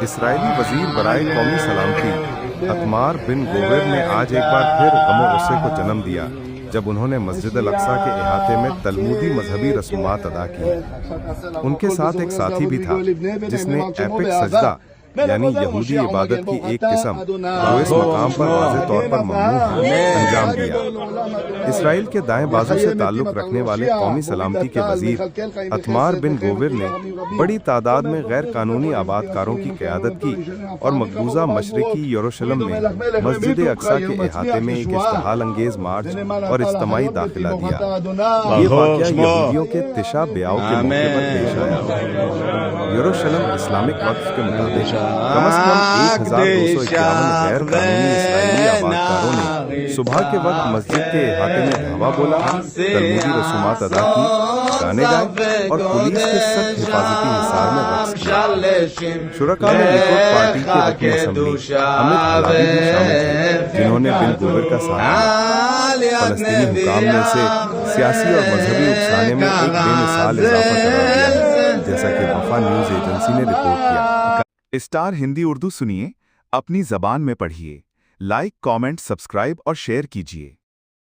اسرائیلی وزیر برائے قومی سلامتی اتمار بن گوور نے آج ایک بار پھر غم و غصے کو جنم دیا جب انہوں نے مسجد الاقصی کے احاطے میں تلمودی مذہبی رسومات ادا کی۔ ان کے ساتھ ایک ساتھی بھی تھا جس نے ایپک سجدہ یعنی یہودی عبادت کی ایک قسم جو اس مقام پر واضح طور پر ممنوع ہے انجام دیا۔ اسرائیل کے دائیں بازو سے تعلق رکھنے والے قومی سلامتی کے وزیر اتمار بن گوور نے بڑی تعداد میں غیر قانونی آباد کاروں کی قیادت کی اور مقبوضہ مشرقی یروشلم میں مسجد اقصی کے احاطے میں ایک اشتعال انگیز مارچ اور اجتماعی داخلہ دیا۔ یہ واقعہ یہودیوں کے تشا بیاو کے موقع پر پیش آیا۔ یروشلم اسلامک وقت کے مطابق کم از کم 1251 غیر قانونی اسرائیلی آبادکاروں نے صبح کے وقت مسجد کے احاطے میں دھاوا بولا، تلمودی رسومات ادا کی، گانے گائے اور پولیس کے سخت حفاظتی حصار میں رقص کیا۔ شرکاء میں لیکوڈ پارٹی کے رکن اسمبلی امت حلاوی بھی شامل تھے جنہوں نے بن گوور کا ساتھ دیا۔ فلسطینی حکام نے اسے سیاسی اور مذہبی اکسانے میں ایک بے مثال اضافہ قرار دیا ہے، جیسا کہ وفا نیوز ایجنسی نے رپورٹ کیا۔ اسٹار ہندی اردو سنیے، اپنی زبان میں پڑھیے، لائک، کامنٹ، سبسکرائب اور شیئر کیجیے۔